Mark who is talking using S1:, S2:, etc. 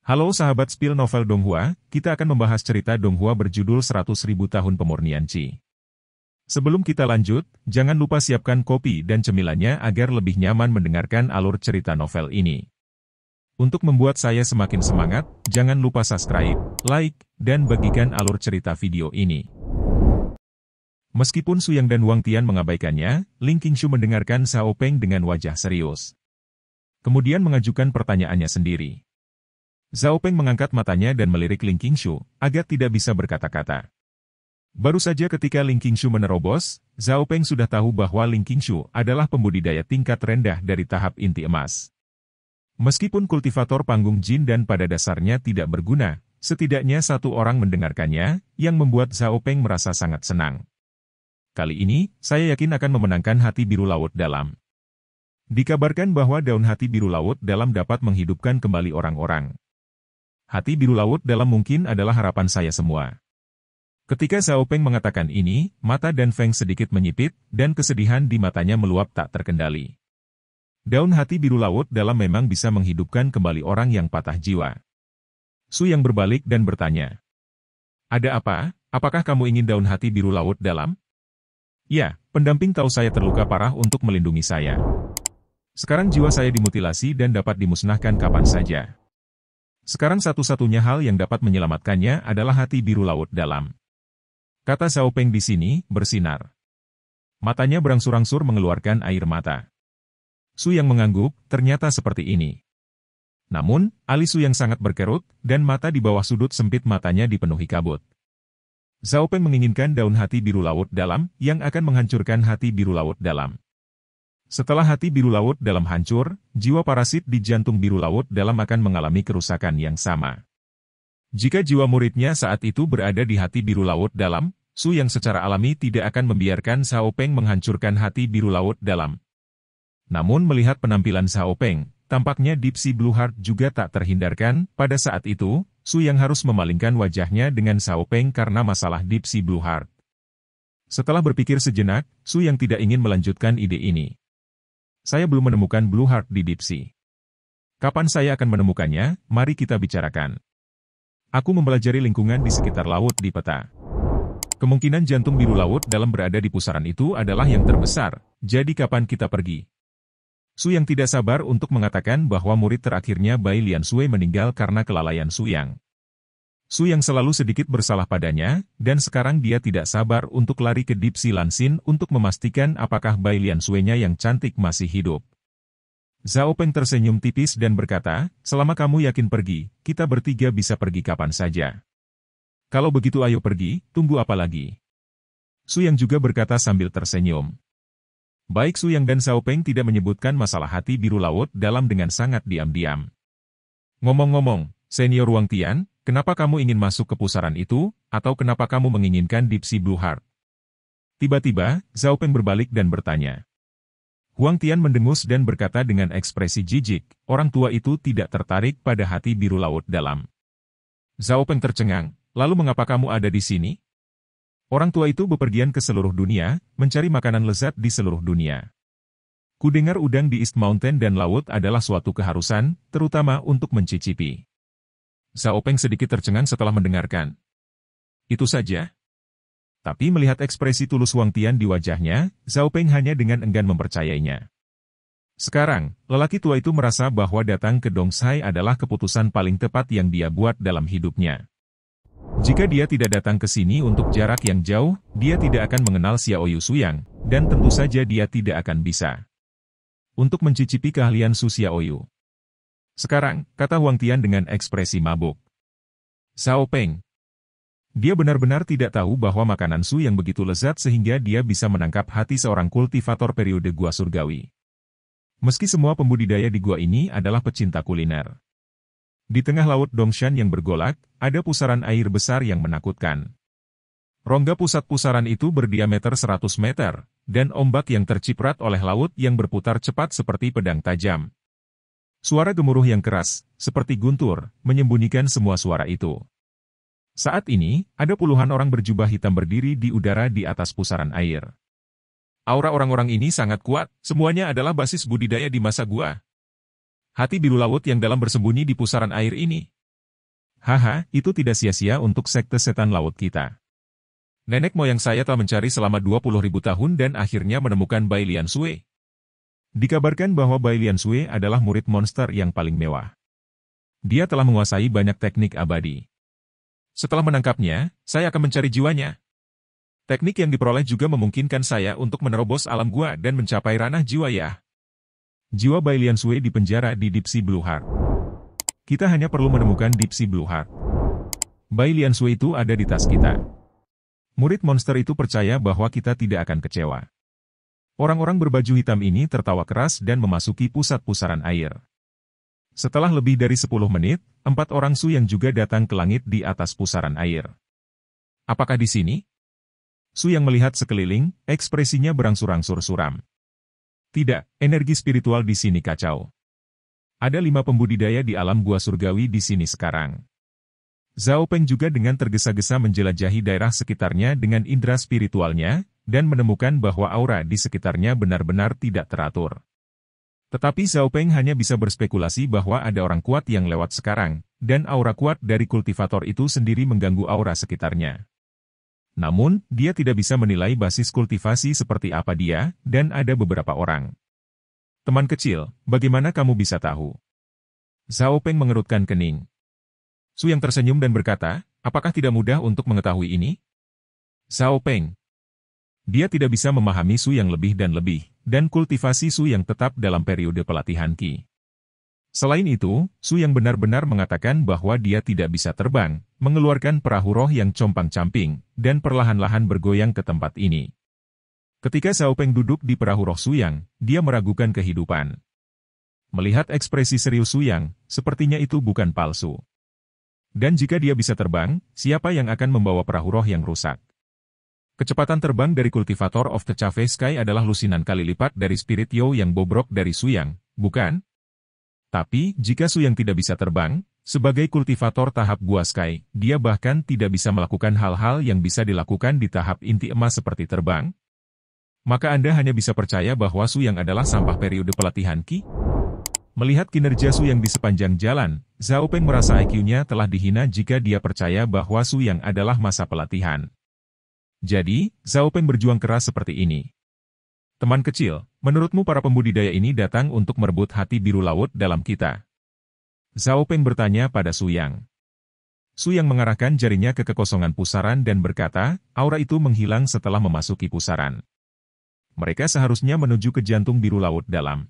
S1: Halo sahabat spill novel Donghua, kita akan membahas cerita Donghua berjudul 100.000 tahun pemurnian Qi. Sebelum kita lanjut, jangan lupa siapkan kopi dan cemilannya agar lebih nyaman mendengarkan alur cerita novel ini. Untuk membuat saya semakin semangat, jangan lupa subscribe, like, dan bagikan alur cerita video ini. Meskipun Su Yang dan Huang Tian mengabaikannya, Ling Qingshu mendengarkan Xiao Peng dengan wajah serius. Kemudian mengajukan pertanyaannya sendiri. Xiao Peng mengangkat matanya dan melirik Ling Qingshu, agar tidak bisa berkata-kata. Baru saja ketika Ling Qingshu menerobos, Xiao Peng sudah tahu bahwa Ling Qingshu adalah pembudidaya tingkat rendah dari tahap inti emas. Meskipun kultivator panggung jin dan pada dasarnya tidak berguna, setidaknya satu orang mendengarkannya, yang membuat Xiao Peng merasa sangat senang. Kali ini, saya yakin akan memenangkan hati biru laut dalam. Dikabarkan bahwa daun hati biru laut dalam dapat menghidupkan kembali orang-orang. Hati biru laut dalam mungkin adalah harapan saya semua. Ketika Xiao Peng mengatakan ini, mata Dan Feng sedikit menyipit, dan kesedihan di matanya meluap tak terkendali. Daun hati biru laut dalam memang bisa menghidupkan kembali orang yang patah jiwa. Su Yang berbalik dan bertanya. Ada apa? Apakah kamu ingin daun hati biru laut dalam? Ya, pendamping tahu saya terluka parah untuk melindungi saya. Sekarang jiwa saya dimutilasi dan dapat dimusnahkan kapan saja. Sekarang satu-satunya hal yang dapat menyelamatkannya adalah hati biru laut dalam. Kata Xiao Peng di sini, bersinar. Matanya berangsur-angsur mengeluarkan air mata. Su Yang mengangguk, ternyata seperti ini. Namun, alis Su Yang sangat berkerut, dan mata di bawah sudut sempit matanya dipenuhi kabut. Xiao Peng menginginkan daun hati biru laut dalam, yang akan menghancurkan hati biru laut dalam. Setelah hati biru laut dalam hancur, jiwa parasit di jantung biru laut dalam akan mengalami kerusakan yang sama. Jika jiwa muridnya saat itu berada di hati biru laut dalam, Su Yang secara alami tidak akan membiarkan Xiao Peng menghancurkan hati biru laut dalam. Namun melihat penampilan Xiao Peng, tampaknya Deep Sea Blue Heart juga tak terhindarkan. Pada saat itu, Su Yang harus memalingkan wajahnya dengan Xiao Peng karena masalah Deep Sea Blue Heart. Setelah berpikir sejenak, Su Yang tidak ingin melanjutkan ide ini. Saya belum menemukan Blue Heart di Deep Sea. Kapan saya akan menemukannya? Mari kita bicarakan. Aku mempelajari lingkungan di sekitar laut di peta. Kemungkinan jantung biru laut dalam berada di pusaran itu adalah yang terbesar, jadi kapan kita pergi? Su Yang tidak sabar untuk mengatakan bahwa murid terakhirnya Bai Lian Sui meninggal karena kelalaian Su Yang. Su Yang selalu sedikit bersalah padanya, dan sekarang dia tidak sabar untuk lari ke Deep Sea Lanxin untuk memastikan apakah Bai Lian Sui-nya yang cantik masih hidup. Xiao Peng tersenyum tipis dan berkata, selama kamu yakin pergi, kita bertiga bisa pergi kapan saja. Kalau begitu ayo pergi, tunggu apa lagi? Su Yang juga berkata sambil tersenyum. Baik Su Yang dan Xiao Peng tidak menyebutkan masalah hati biru laut dalam dengan sangat diam-diam. Ngomong-ngomong, Senior Huang Tian, kenapa kamu ingin masuk ke pusaran itu, atau kenapa kamu menginginkan Deep Sea Blue Heart? Tiba-tiba, Xiao Peng berbalik dan bertanya. Huang Tian mendengus dan berkata dengan ekspresi jijik, orang tua itu tidak tertarik pada hati biru laut dalam. Xiao Peng tercengang, lalu mengapa kamu ada di sini? Orang tua itu bepergian ke seluruh dunia, mencari makanan lezat di seluruh dunia. Kudengar udang di East Mountain dan laut adalah suatu keharusan, terutama untuk mencicipi. Xiao Peng sedikit tercengang setelah mendengarkan. Itu saja. Tapi melihat ekspresi tulus Huang Tian di wajahnya, Xiao Peng hanya dengan enggan mempercayainya. Sekarang, lelaki tua itu merasa bahwa datang ke Dongsai adalah keputusan paling tepat yang dia buat dalam hidupnya. Jika dia tidak datang ke sini untuk jarak yang jauh, dia tidak akan mengenal Xiaoyu Suyang, dan tentu saja dia tidak akan bisa untuk mencicipi keahlian Su Xiaoyu. Sekarang, kata Huang Tian dengan ekspresi mabuk. Xiao Peng. Dia benar-benar tidak tahu bahwa makanan Su yang begitu lezat sehingga dia bisa menangkap hati seorang kultivator periode gua surgawi. Meski semua pembudidaya di gua ini adalah pecinta kuliner. Di tengah laut Dongshan yang bergolak, ada pusaran air besar yang menakutkan. Rongga pusat pusaran itu berdiameter 100 meter, dan ombak yang terciprat oleh laut yang berputar cepat seperti pedang tajam. Suara gemuruh yang keras, seperti guntur, menyembunyikan semua suara itu. Saat ini, ada puluhan orang berjubah hitam berdiri di udara di atas pusaran air. Aura orang-orang ini sangat kuat, semuanya adalah basis budidaya di masa gua. Hati biru laut yang dalam bersembunyi di pusaran air ini. Haha, itu tidak sia-sia untuk sekte setan laut kita. Nenek moyang saya telah mencari selama 20.000 tahun dan akhirnya menemukan Bai Lian Sui. Dikabarkan bahwa Bai Lian Sui adalah murid monster yang paling mewah. Dia telah menguasai banyak teknik abadi. Setelah menangkapnya, saya akan mencari jiwanya. Teknik yang diperoleh juga memungkinkan saya untuk menerobos alam gua dan mencapai ranah jiwa ya. Jiwa Bai Lian Sui dipenjara di Deep Sea Blue Heart. Kita hanya perlu menemukan Deep Sea Blue Heart. Bai Lian Sui itu ada di tas kita. Murid monster itu percaya bahwa kita tidak akan kecewa. Orang-orang berbaju hitam ini tertawa keras dan memasuki pusat pusaran air. Setelah lebih dari 10 menit, 4 orang Su yang juga datang ke langit di atas pusaran air. Apakah di sini? Su yang melihat sekeliling, ekspresinya berangsur-angsur suram. Tidak, energi spiritual di sini kacau. Ada 5 pembudidaya di alam gua surgawi di sini sekarang. Zhao Peng juga dengan tergesa-gesa menjelajahi daerah sekitarnya dengan indera spiritualnya, dan menemukan bahwa aura di sekitarnya benar-benar tidak teratur. Tetapi Zhao Peng hanya bisa berspekulasi bahwa ada orang kuat yang lewat sekarang, dan aura kuat dari kultivator itu sendiri mengganggu aura sekitarnya. Namun, dia tidak bisa menilai basis kultivasi seperti apa dia, dan ada beberapa orang. Teman kecil, bagaimana kamu bisa tahu? Zhao Peng mengerutkan kening. Su yang tersenyum dan berkata, apakah tidak mudah untuk mengetahui ini? Zhao Peng. Dia tidak bisa memahami Su yang lebih, dan kultivasi Su yang tetap dalam periode pelatihan Qi. Selain itu, Su yang benar-benar mengatakan bahwa dia tidak bisa terbang, mengeluarkan perahu roh yang compang-camping, dan perlahan-lahan bergoyang ke tempat ini. Ketika Zhao Peng duduk di perahu roh Su Yang, dia meragukan kehidupan. Melihat ekspresi serius Su Yang, sepertinya itu bukan palsu. Dan jika dia bisa terbang, siapa yang akan membawa perahu roh yang rusak? Kecepatan terbang dari kultivator of the Cafe Sky adalah lusinan kali lipat dari spirit Yo yang bobrok dari Su Yang, bukan? Tapi, jika Su Yang tidak bisa terbang, sebagai kultivator tahap Gua Sky, dia bahkan tidak bisa melakukan hal-hal yang bisa dilakukan di tahap inti emas seperti terbang. Maka Anda hanya bisa percaya bahwa Su Yang adalah sampah periode pelatihan Qi? Melihat kinerja Su Yang di sepanjang jalan, Zhao Peng merasa IQ-nya telah dihina jika dia percaya bahwa Su Yang adalah masa pelatihan. Jadi, Zhao Peng berjuang keras seperti ini. Teman kecil, menurutmu para pembudidaya ini datang untuk merebut hati biru laut dalam kita? Zhao Peng bertanya pada Su Yang. Su Yang mengarahkan jarinya ke kekosongan pusaran dan berkata, aura itu menghilang setelah memasuki pusaran. Mereka seharusnya menuju ke jantung biru laut dalam.